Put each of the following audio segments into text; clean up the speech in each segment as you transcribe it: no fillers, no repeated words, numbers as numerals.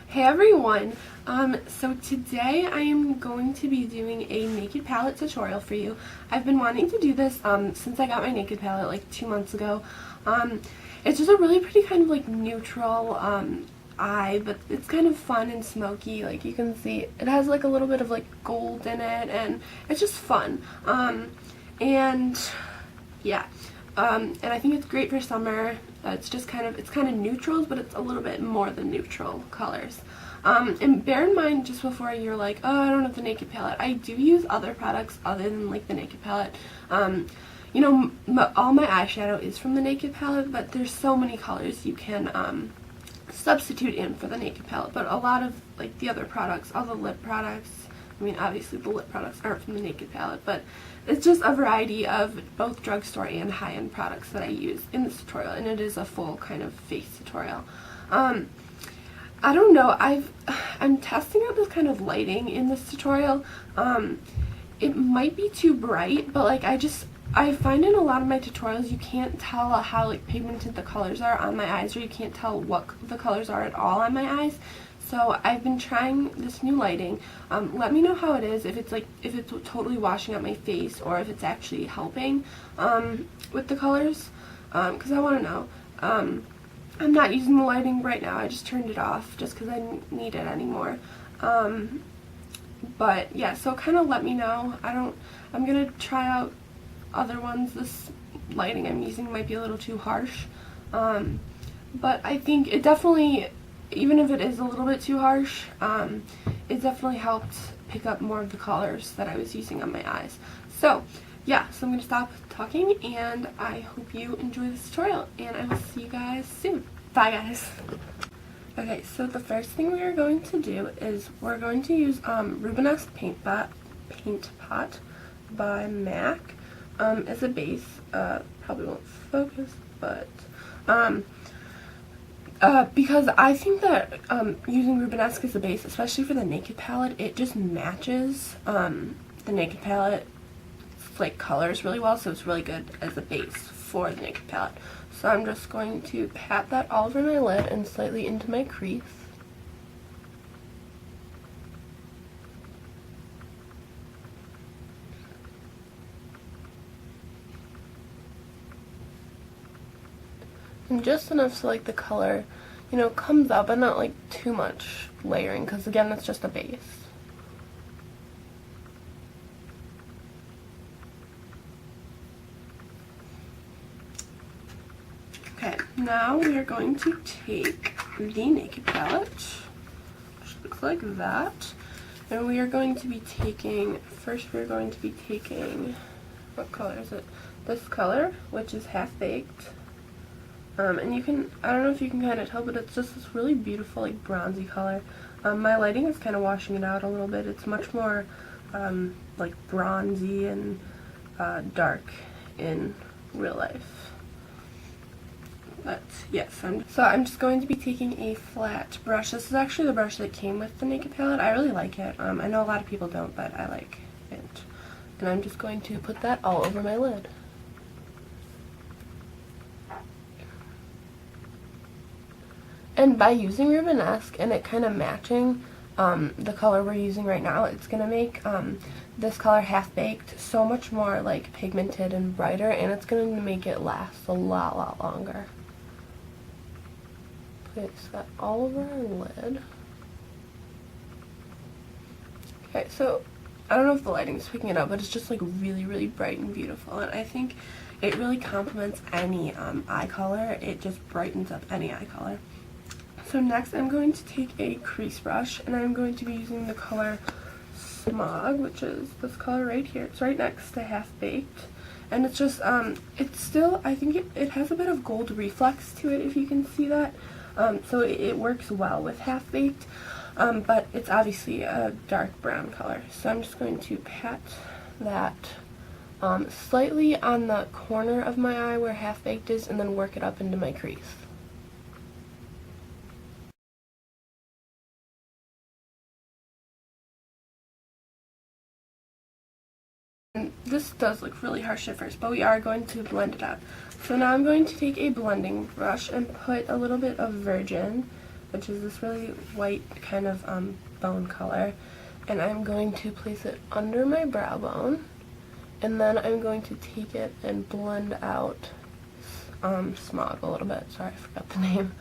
Hey everyone! So today I am going to be doing a naked palette tutorial for you. I've been wanting to do this since I got my naked palette like 2 months ago. It's just a really pretty kind of like neutral eye, but it's kind of fun and smoky. Like you can see it has like a little bit of like gold in it, and it's just fun. And yeah. And I think it's great for summer. It's kind of neutrals, but it's a little bit more than neutral colors. And bear in mind, just before you're like, oh, I don't have the naked palette, I do use other products other than like the naked palette. You know, all my eyeshadow is from the naked palette, but there's so many colors you can substitute in for the naked palette. But a lot of like the other products, all the lip products, I mean, obviously the lip products aren't from the naked palette, but it's just a variety of both drugstore and high-end products that I use in this tutorial, and it is a full kind of face tutorial. I don't know, I'm testing out this kind of lighting in this tutorial. It might be too bright, but like I find in a lot of my tutorials you can't tell how like pigmented the colors are on my eyes, or you can't tell what the colors are at all on my eyes. So I've been trying this new lighting. Let me know how it is, if it's totally washing out my face or if it's actually helping with the colors, because I want to know. I'm not using the lighting right now. I just turned it off just because I didn't need it anymore. But yeah, so kind of let me know. I'm gonna try out other ones. This lighting I'm using might be a little too harsh, but I think it definitely, even if it is a little bit too harsh, it definitely helped pick up more of the colors that I was using on my eyes. So yeah, so I'm going to stop talking, and I hope you enjoy this tutorial, and I will see you guys soon. Bye guys! Okay, so the first thing we are going to do is we're going to use Rubenesque Paint Pot by MAC as a base. Probably won't focus, but because I think that using Rubenesque as a base, especially for the naked palette, it just matches the naked palette like colors really well, so it's really good as a base for the naked palette. So I'm just going to pat that all over my lid and slightly into my crease. And just enough so like the color, you know, comes up, but not like too much layering, because again, it's just a base. Okay, now we are going to take the naked palette, which looks like that, and we are going to be taking, first we're going to be taking, what color is it? This color, which is Half Baked. And you can, I don't know if you can kind of tell, but it's just this really beautiful like bronzy color. My lighting is kind of washing it out a little bit. It's much more like bronzy and dark in real life. But yes, so I'm just going to be taking a flat brush. This is actually the brush that came with the naked palette. I really like it. I know a lot of people don't, but I like it. And I'm just going to put that all over my lid. And by using Rubenesque and it kind of matching the color we're using right now, it's going to make this color Half Baked so much more like pigmented and brighter, and it's going to make it last a lot longer. Place that all over our lid. Okay, so I don't know if the lighting is picking it up, but it's just like really bright and beautiful, and I think it really complements any eye color. It just brightens up any eye color. So next I'm going to take a crease brush, and I'm going to be using the color Smog, which is this color right here. It's right next to Half Baked, and it's just, it's still, I think it has a bit of gold reflex to it, if you can see that. So it works well with Half Baked, but it's obviously a dark brown color. So I'm just going to pat that slightly on the corner of my eye where Half Baked is, and then work it up into my crease. And this does look really harsh at first, but we are going to blend it out. So now I'm going to take a blending brush and put a little bit of Virgin which is this really white kind of bone color. And I'm going to place it under my brow bone. And then I'm going to take it and blend out smog a little bit. Sorry, I forgot the name.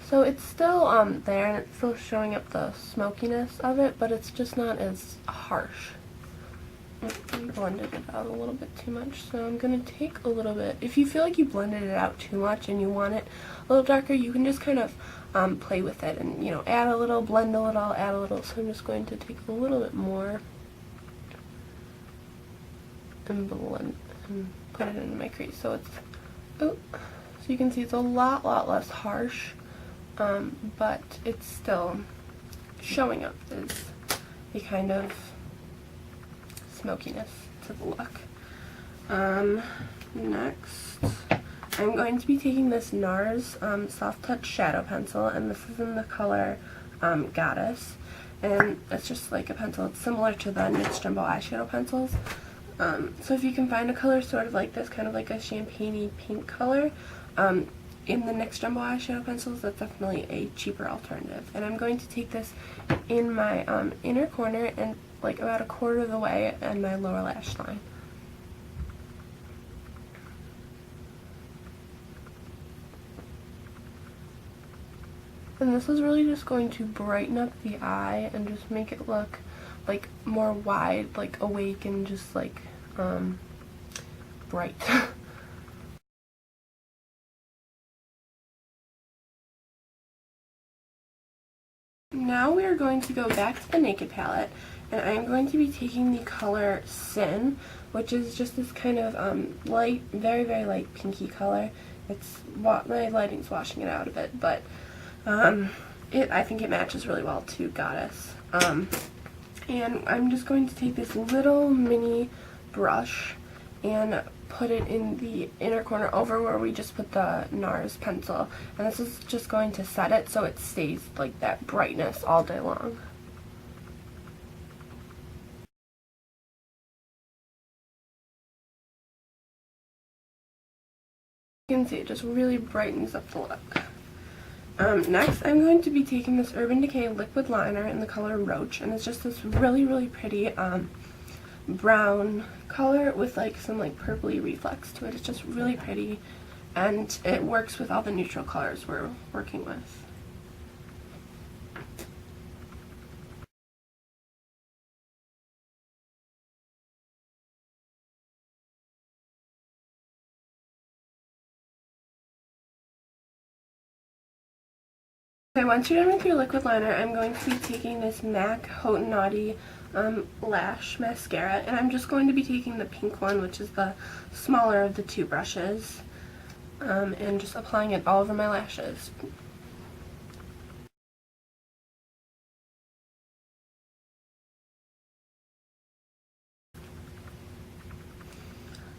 So it's still there, and it's still showing up the smokiness of it, but it's just not as harsh. I blended it out a little bit too much, so I'm going to take a little bit. If you feel like you blended it out too much and you want it a little darker, you can just kind of play with it and, you know, add a little, blend a little, add a little. So I'm just going to take a little bit more and blend and put it in my crease. So it's, oh, so you can see it's a lot less harsh, but it's still showing up as a kind of smokiness to the look. Next, I'm going to be taking this Nars Soft Touch Shadow Pencil, and this is in the color Goddess, and it's just like a pencil. It's similar to the NYX Jumbo eyeshadow pencils. So if you can find a color sort of like this, kind of like a champagne-y pink color, in the NYX Jumbo eyeshadow pencils, that's definitely a cheaper alternative. And I'm going to take this in my inner corner and like about a quarter of the way in my lower lash line. And this is really just going to brighten up the eye and just make it look like more wide, like awake, and just like bright. Now we are going to go back to the Naked palette, and I am going to be taking the color Sin, which is just this kind of light, very light pinky color. It's, my lighting's washing it out a bit, but I think it matches really well to Goddess. And I'm just going to take this little mini brush and put it in the inner corner over where we just put the Nars pencil. And this is just going to set it so it stays like that brightness all day long. You can see it just really brightens up the look. Next, I'm going to be taking this Urban Decay liquid liner in the color Roach, and it's just this really pretty brown color with like some like purpley reflex to it. It's just really pretty, and it works with all the neutral colors we're working with. Okay, once you're done with your liquid liner, I'm going to be taking this MAC Haute n Naughty lash mascara, and I'm just going to be taking the pink one, which is the smaller of the two brushes, and just applying it all over my lashes.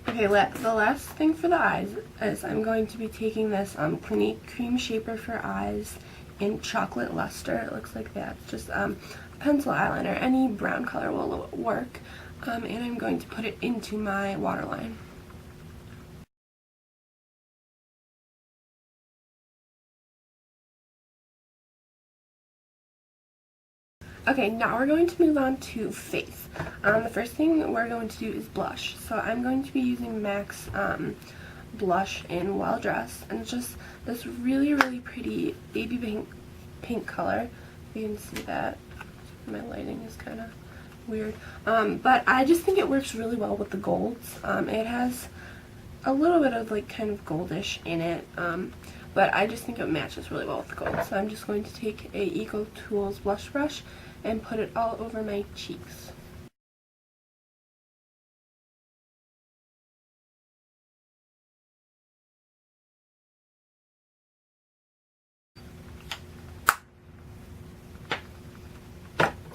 Okay, the last thing for the eyes is I'm going to be taking this Clinique Cream Shaper for Eyes in Chocolate Lustre. It looks like that. It's just pencil eyeliner. Any brown color will work. And I'm going to put it into my waterline. Okay, now we're going to move on to face. The first thing we're going to do is blush. So I'm going to be using MAC's blush in Well Dressed, and it's just this really pretty baby pink color. You can see that. My lighting is kind of weird, but I just think it works really well with the golds. It has a little bit of like kind of goldish in it, but I just think it matches really well with the gold. So I'm just going to take a Eco Tools blush brush and put it all over my cheeks.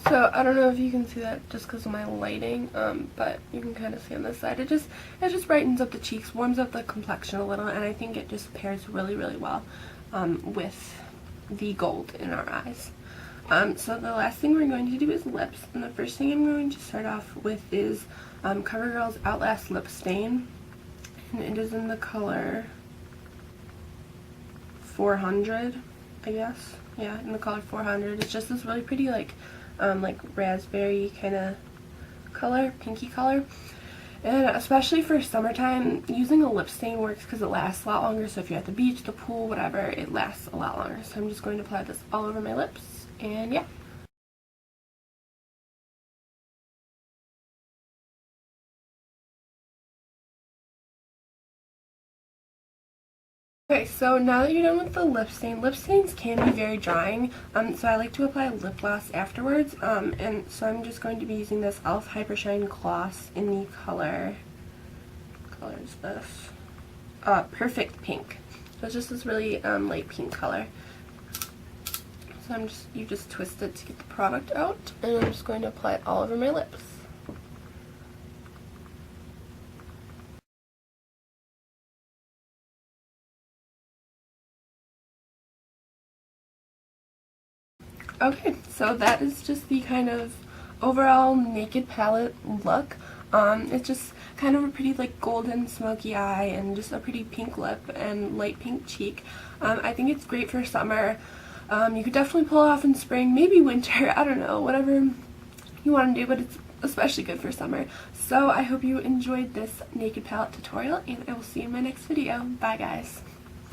So I don't know if you can see that just because of my lighting, but you can kind of see on this side. It just brightens up the cheeks, warms up the complexion a little, and I think it just pairs really well with the gold in our eyes. So the last thing we're going to do is lips, and the first thing I'm going to start off with is Covergirl's Outlast Lip Stain, and it is in the color 400, I guess. Yeah, in the color 400. It's just this really pretty like raspberry kind of color, pinky color. And especially for summertime, using a lip stain works because it lasts a lot longer. So if you're at the beach, the pool, whatever, it lasts a lot longer. So I'm just going to apply this all over my lips, and yeah. Okay, so now that you're done with the lip stain, lip stains can be very drying, so I like to apply lip gloss afterwards, and so I'm just going to be using this e.l.f. Hypershine gloss in the color is this? Perfect Pink. So it's just this really light pink color. So you just twist it to get the product out, and I'm just going to apply it all over my lips. Okay, so that is just the kind of overall naked palette look. It's just kind of a pretty like golden smoky eye and just a pretty pink lip and light pink cheek. I think it's great for summer. You could definitely pull off in spring, maybe winter, I don't know, whatever you want to do, but it's especially good for summer. So I hope you enjoyed this naked palette tutorial, and I will see you in my next video. Bye guys!